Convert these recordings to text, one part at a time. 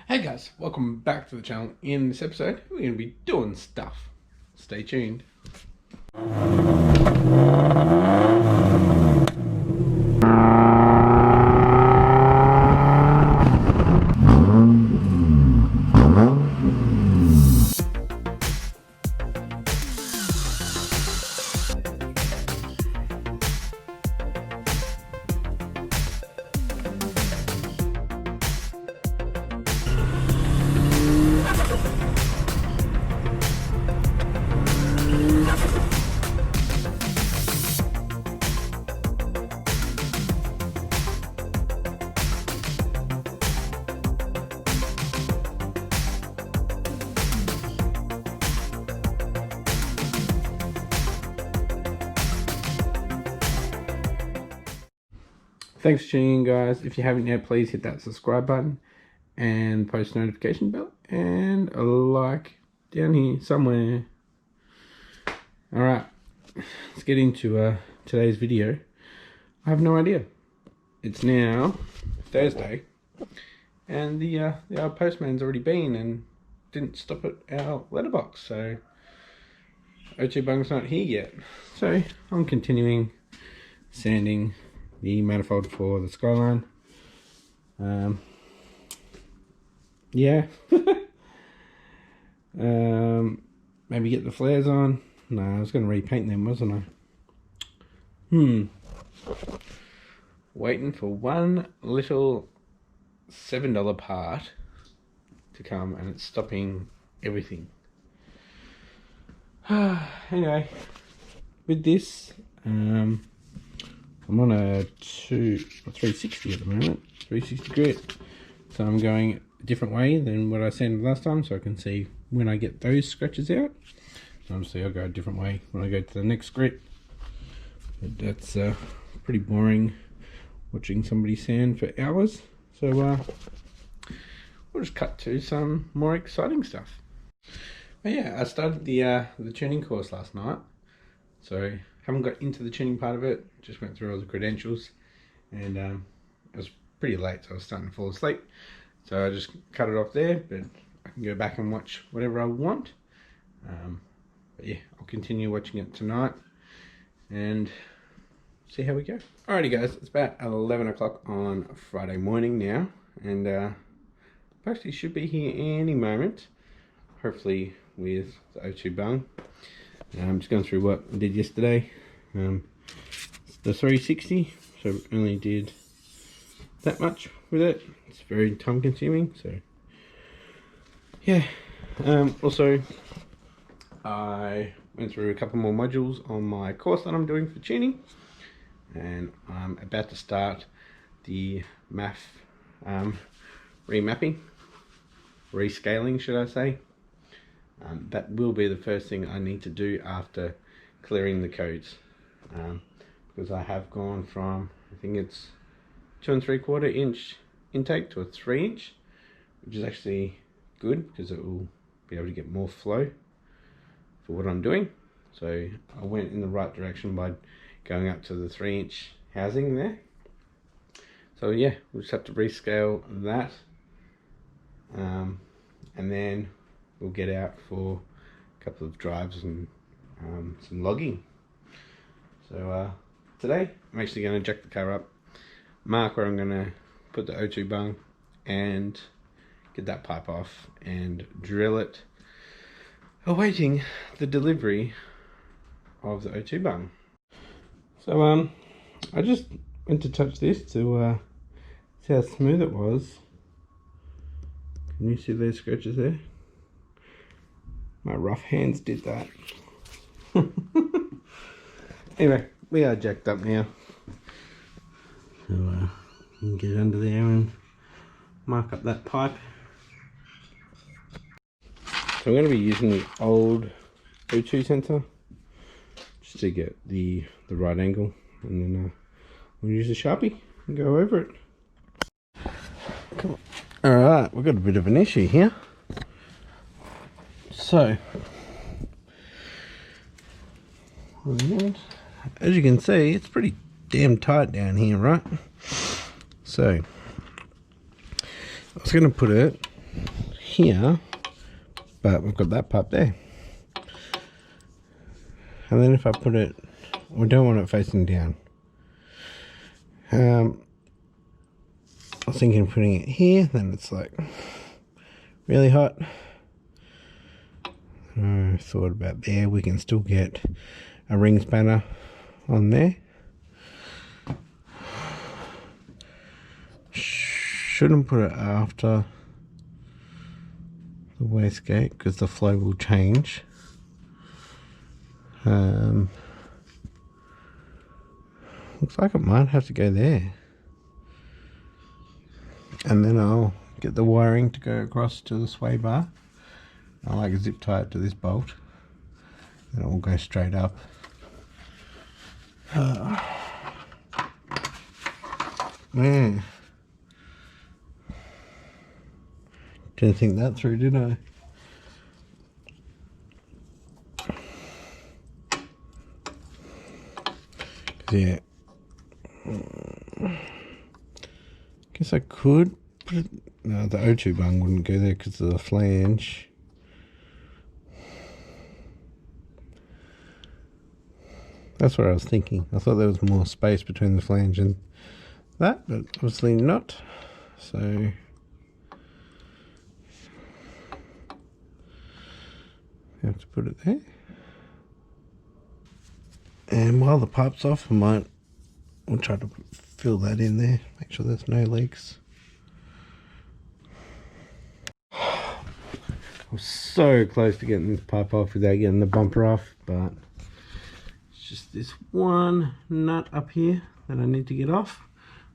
Hey guys, welcome back to the channel. In this episode, we're going to be doing stuff. Stay tuned. Thanks for tuning in, guys. If you haven't yet, please hit that subscribe button and post notification bell and a like down here somewhere. Alright, let's get into today's video. I have no idea. It's now Thursday and the postman's already been and didn't stop at our letterbox, so O2 bung's not here yet. So I'm continuing sanding the manifold for the Skyline. Yeah. Maybe get the flares on. No, I was going to repaint them, wasn't I? Waiting for one little $7 part to come, and it's stopping everything. Anyway, with this, I'm on a 360 at the moment, 360 grit. So I'm going a different way than what I sanded last time, so I can see when I get those scratches out. Obviously I'll go a different way when I go to the next grit. But that's pretty boring watching somebody sand for hours. So we'll just cut to some more exciting stuff. But yeah, I started the tuning course last night. So haven't got into the tuning part of it, just went through all the credentials, and it was pretty late, so I was starting to fall asleep, so I just cut it off there, but I can go back and watch whatever I want. But yeah, I'll continue watching it tonight and see how we go. Alrighty guys, it's about 11 o'clock on Friday morning now, and actually should be here any moment, hopefully with the O2 bung. I'm just going through what I did yesterday. The 360, so only did that much with it. It's very time consuming, so yeah. Also, I went through a couple more modules on my course that I'm doing for tuning, and I'm about to start the MAF remapping, rescaling should I say. That will be the first thing I need to do after clearing the codes, because I have gone from, I think it's 2 3/4 inch intake to a 3 inch, which is actually good because it will be able to get more flow for what I'm doing. So I went in the right direction by going up to the 3 inch housing there. So yeah, we'll just have to rescale that, and then we'll get out for a couple of drives and some logging. So today I'm actually going to jack the car up, mark where I'm going to put the O2 bung and get that pipe off and drill it, awaiting the delivery of the O2 bung. So I just went to touch this to see how smooth it was. Can you see those scratches there? My rough hands did that. Anyway, we are jacked up now, so you can get under there and mark up that pipe. So I'm going to be using the old O2 sensor just to get the right angle, and then we'll use a Sharpie and go over it. Come on. Alright, we've got a bit of an issue here. So, as you can see, it's pretty damn tight down here, right? So, I was going to put it here, but we've got that pipe there. And then if I put it, we don't want it facing down. I was thinking of putting it here, then it's like really hot. I thought about there, we can still get a ring spanner on there. Shouldn't put it after the wastegate because the flow will change. Looks like it might have to go there. And then I'll get the wiring to go across to the sway bar. I like zip tie it to this bolt. Then it will go straight up. Man. Didn't think that through, did I? Yeah. Guess I could put it. No, the O2 bung wouldn't go there because of the flange. That's what I was thinking. I thought there was more space between the flange and that, but obviously not. So you have to put it there. And while the pipe's off, we'll try to fill that in there, make sure there's no leaks. I was so close to getting this pipe off without getting the bumper off, but it's just this one nut up here that I need to get off,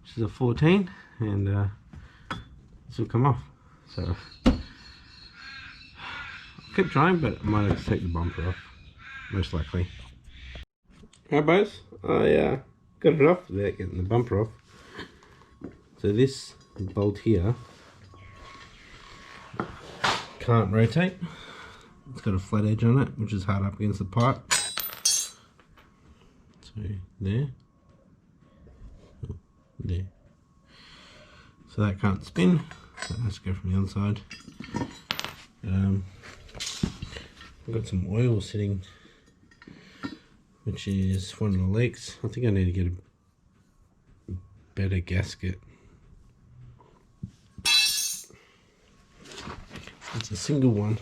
which is a 14, and this will come off. So I'll keep trying, but I might have to take the bumper off, most likely. Alright boys, I got it off without getting the bumper off. So this bolt here can't rotate. It's got a flat edge on it, which is hard up against the pipe. So there. There. So that can't spin. So let's go from the other side. I've got some oil sitting, which is one of the leaks. I think I need to get a better gasket. It's a single one.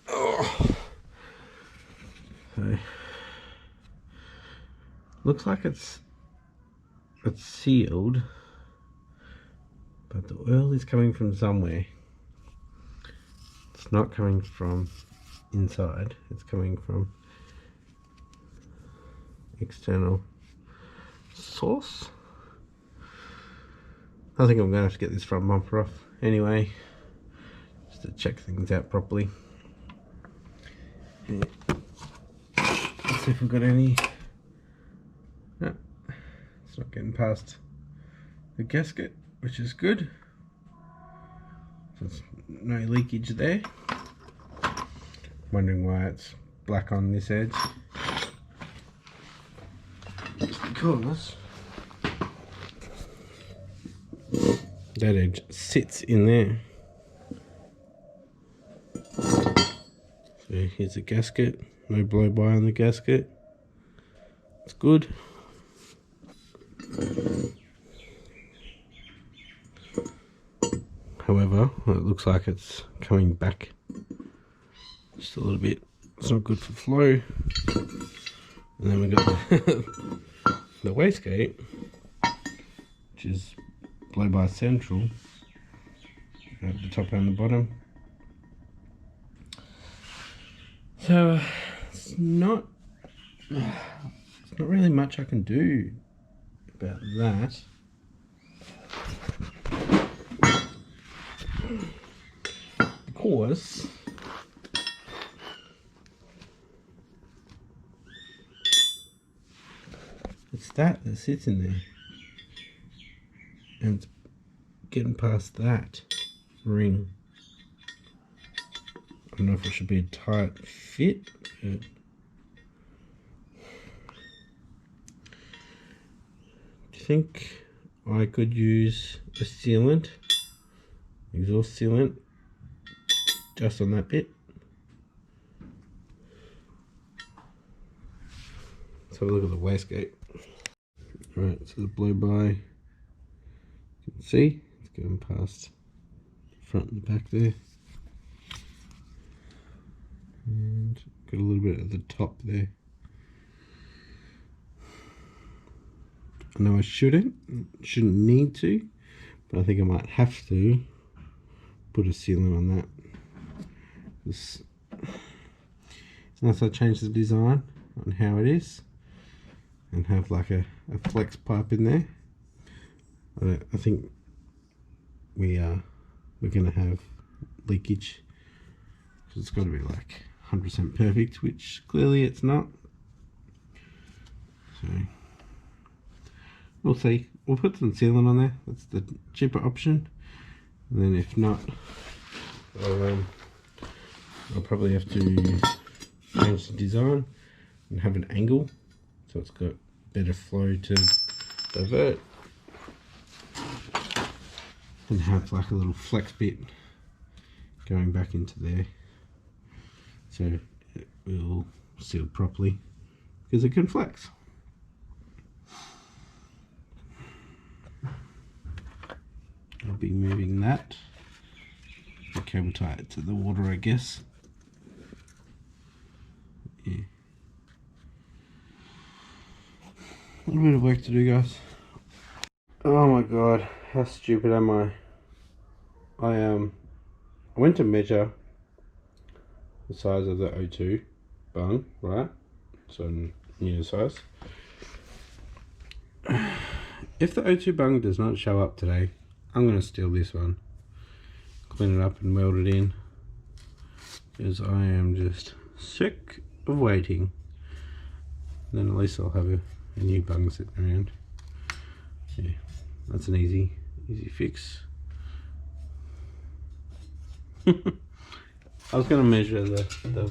Oh. So looks like it's sealed, but the oil is coming from somewhere. It's not coming from inside, it's coming from external source. I think I'm gonna have to get this front bumper off anyway, just to check things out properly. Yeah. Let's see if we've got any. No, it's not getting past the gasket, which is good. So there's no leakage there. Wondering why it's black on this edge. Because that edge sits in there. So here's the gasket, no blow by on the gasket. It's good. However, it looks like it's coming back just a little bit. It's not good for flow. And then we got the wastegate, which is blow by central at the top and the bottom. So it's not really much I can do about that. Because it's that sits in there, and it's getting past that ring. I don't know if it should be a tight fit, but do you think I could use a sealant, exhaust sealant, just on that bit. Let's have a look at the wastegate. Right, so the blow by, you can see it's going past the front and the back there, and got a little bit at the top there. I know I shouldn't need to, but I think I might have to put a sealant on that. It's nice I changed the design on how it is and have like a flex pipe in there. I think we're gonna have leakage because it's got to be like 100% perfect, which clearly it's not. So we'll see. We'll put some sealant on there. That's the cheaper option. And then if not, I'll probably have to change the design and have an angle so it's got better flow to divert, and have like a little flex bit going back into there so it will seal properly because it can flex. I'll be moving that. Okay, we'll tie it to the water, I guess. Yeah. A little bit of work to do, guys. Oh my god, how stupid am I? I went to measure the size of the O2 bung, right? So unit size. If the O2 bung does not show up today, I'm going to steal this one, clean it up and weld it in, because I am just sick of waiting. Then at least I'll have a new bung sitting around. Yeah, that's an easy fix. I was going to measure this, but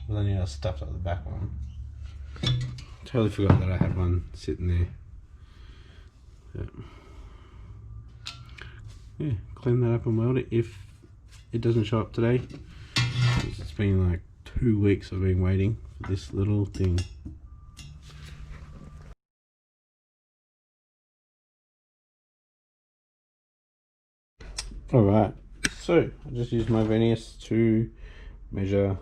then I stuffed up the back one. Totally forgot that I had one sitting there. Yeah, clean that up and weld it if it doesn't show up today. It's been like 2 weeks I've been waiting for this little thing. Alright, so I just used my verniers to measure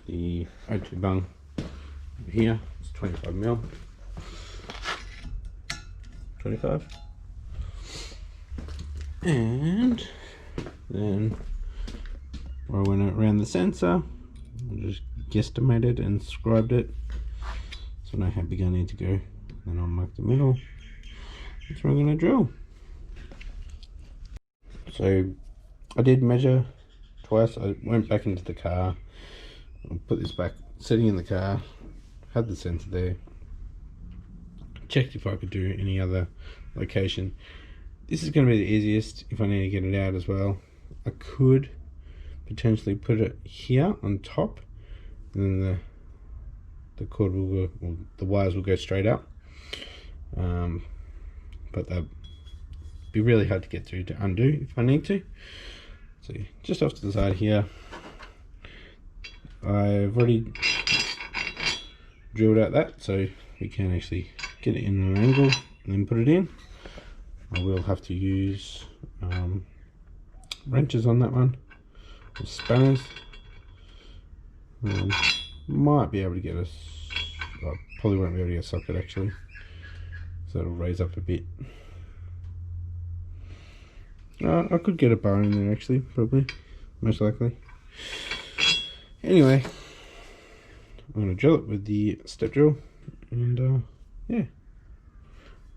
the O2 bung over here. It's 25mm. 25. And then I went around the sensor, I just guesstimated and scribed it so I know how big I need to go. Then I'll mark the middle. That's where I'm going to drill. So I did measure twice. I went back into the car, I put this back sitting in the car, had the sensor there, checked if I could do any other location. This is going to be the easiest if I need to get it out as well. I could potentially put it here on top, and then the cord will go, well, the wires will go straight up. But that'd be really hard to get through to undo if I need to. So just off to the side here, I've already drilled out that so we can actually get it in an angle and then put it in. I will have to use wrenches on that one, or spanners. Might be able to get probably won't be able to get a socket actually, so it'll raise up a bit. I could get a bar in there actually, probably, most likely. Anyway, I'm going to drill it with the step drill, and yeah,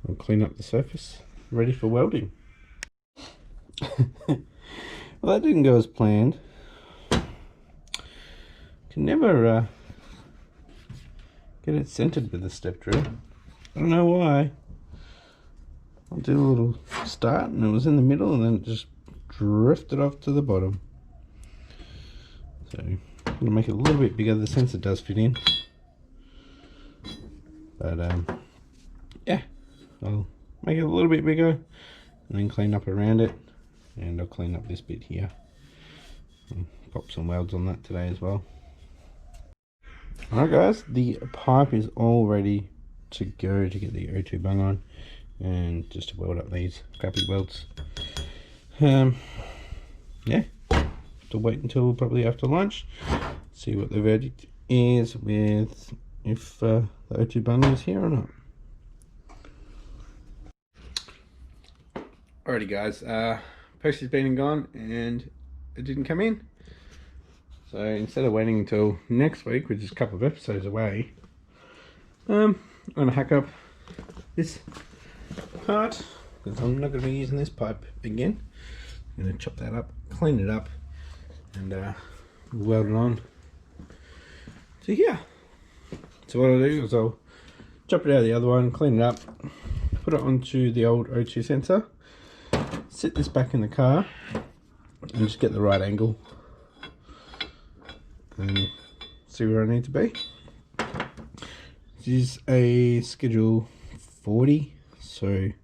I'll clean up the surface, ready for welding. Well, that didn't go as planned. Can never get it centered with the step drill. I don't know why. I'll do a little start and it was in the middle and then it just drifted off to the bottom. So I'm going to make it a little bit bigger. The sensor does fit in. But yeah, I'll make it a little bit bigger and then clean up around it. And I'll clean up this bit here. Pop some welds on that today as well. Alright guys, the pipe is all ready to go to get the O2 bung on and just to weld up these crappy welds. Yeah, to wait until probably after lunch, see what the verdict is with if the O2 bung is here or not. Alrighty guys, post has been and gone and it didn't come in. So instead of waiting until next week, which is a couple of episodes away, I'm going to hack up this part because I'm not going to be using this pipe again. I'm going to chop that up, clean it up, and weld it on to here. So what I'll do is I'll chop it out of the other one, clean it up, put it onto the old O2 sensor, sit this back in the car, and just get the right angle and see where I need to be. This is a schedule 40, so I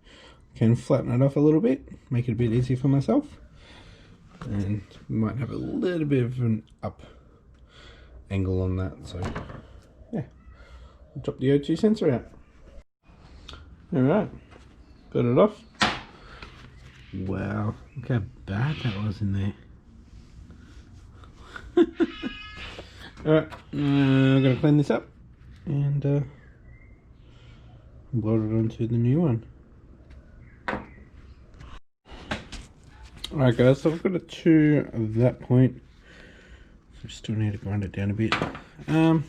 can flatten it off a little bit, make it a bit easier for myself, and might have a little bit of an up angle on that. So yeah, I'll drop the O2 sensor out. Alright, got it off. Wow, look how bad that was in there. Alright, I'm going to clean this up and weld it onto the new one. Alright guys, so I've got a 2 of that point, so I still need to grind it down a bit. So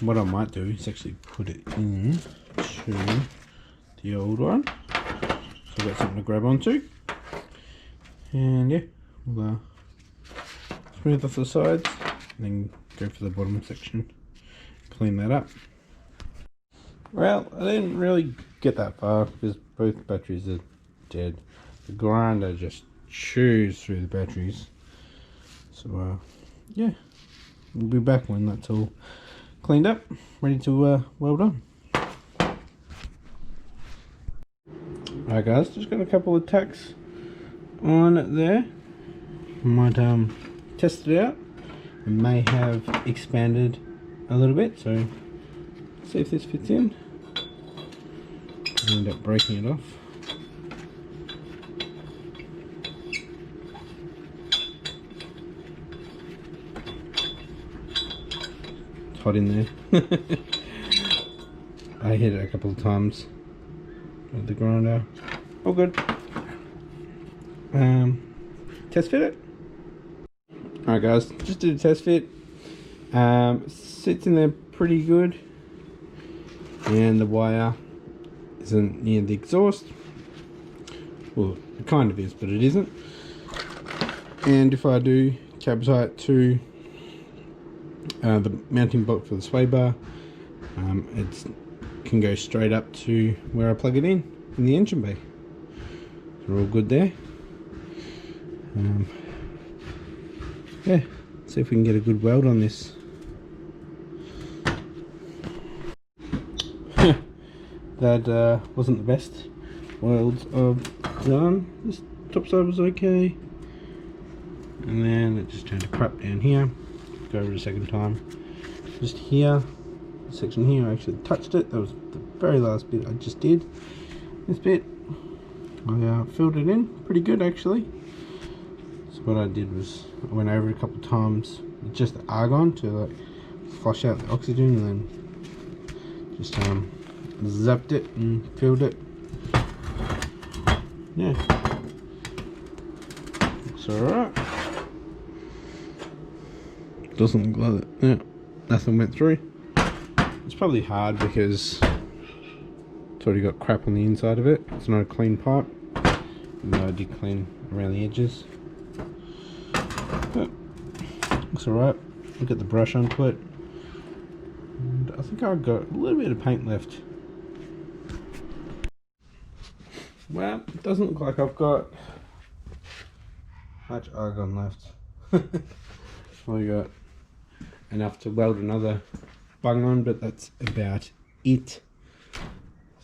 what I might do is actually put it in to the old one, so I've got something to grab onto, and yeah, we'll smooth off the sides and then go for the bottom section, clean that up. Well, I didn't really get that far because both batteries are dead. The grinder just chews through the batteries. So yeah, we'll be back when that's all cleaned up, ready to weld on. Alright guys, just got a couple of tacks on there. Might test it out. It may have expanded a little bit, so see if this fits in. I'll end up breaking it off. It's hot in there. I hit it a couple of times with the grinder. All good. Test fit it. Alright guys, just did a test fit. Sits in there pretty good, and the wire isn't near the exhaust. Well, it kind of is, but it isn't. And if I do cab tie it to the mounting block for the sway bar, it can go straight up to where I plug it in the engine bay. So we're all good there. Yeah, see if we can get a good weld on this. That wasn't the best welds I've done. This top side was okay, and then it just turned to crap down here. Go over it a second time. Just here, this section here, I actually touched it. That was the very last bit I just did. This bit, I filled it in pretty good actually. So what I did was I went over it a couple of times with just the argon to like flush out the oxygen, and then just zapped it and filled it. Yeah, looks alright. Doesn't look like it. Yeah, nothing went through. It's probably hard because it's already got crap on the inside of it. It's not a clean pipe, even though I did clean around the edges. But looks alright. Look at the brush onto it, and I think I've got a little bit of paint left. Well, it doesn't look like I've got much argon left. Only got enough to weld another bung on, but that's about it.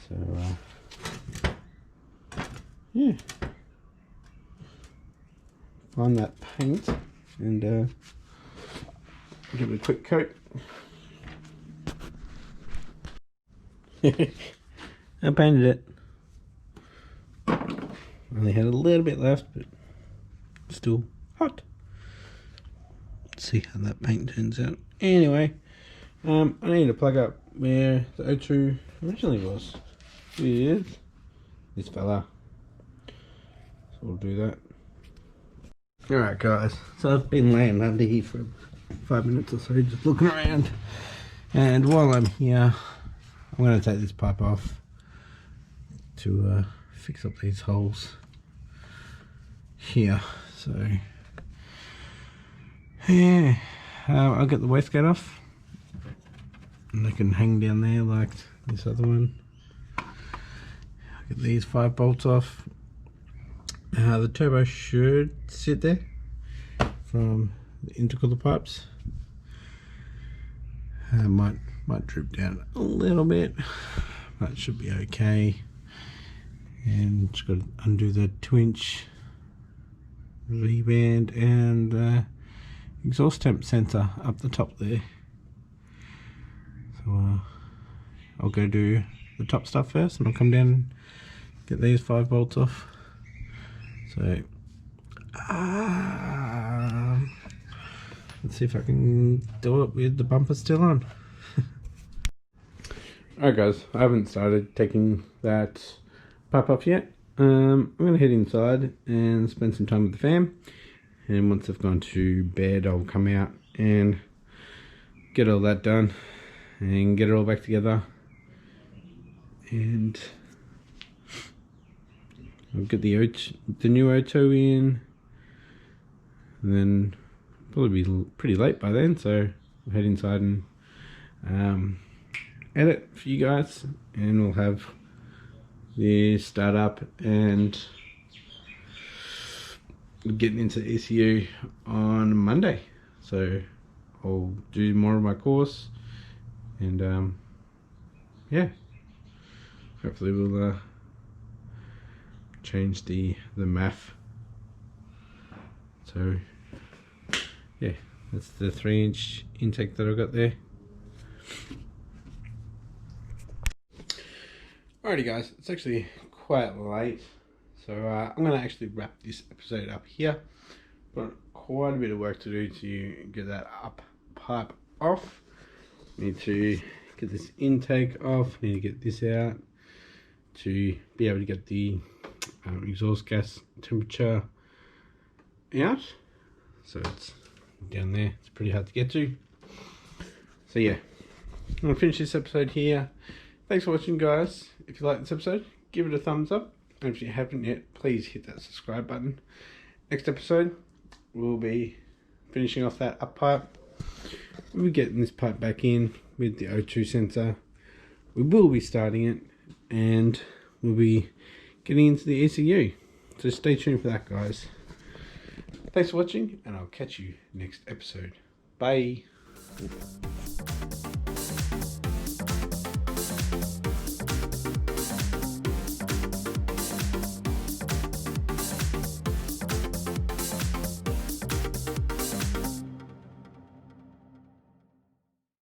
So yeah, find that paint and give it a quick coat. I painted it. Only had a little bit left, but still hot. Let's see how that paint turns out. Anyway, I need to plug up where the O2 originally was. With this fella. So we'll do that. Alright guys, so I've been laying under here for 5 minutes or so, just looking around. And while I'm here, I'm going to take this pipe off to fix up these holes here. So yeah, I'll get the wastegate off and they can hang down there like this other one. I'll get these 5 bolts off. The turbo should sit there from the intercooler pipes. Might drip down a little bit, but it should be okay. And just got to undo the 2-inch V-band and exhaust temp sensor up the top there. So I'll go do the top stuff first, and I'll come down and get these 5 bolts off. So let's see if I can do it with the bumper still on. Alright guys, I haven't started taking that pipe off yet. I'm going to head inside and spend some time with the fam, and once I've gone to bed I'll come out and get all that done and get it all back together, and I'll get the new O2 in, and then probably be pretty late by then, so I'll head inside and edit for you guys, and we'll have the start up and getting into ECU on Monday. So I'll do more of my course, and yeah, hopefully we'll change the MAF. So yeah, that's the 3-inch intake that I've got there. Alrighty guys, it's actually quite late, so I'm going to actually wrap this episode up here. Got quite a bit of work to do to get that up pipe off. Need to get this intake off, need to get this out to be able to get the exhaust gas temperature out. So it's down there, it's pretty hard to get to. So yeah, I'm going to finish this episode here. Thanks for watching guys. If you like this episode, give it a thumbs up, and if you haven't yet, please hit that subscribe button. Next episode we'll be finishing off that up pipe. We'll be getting this pipe back in with the O2 sensor. We will be starting it, and we'll be getting into the ECU. So stay tuned for that guys. Thanks for watching, and I'll catch you next episode. Bye.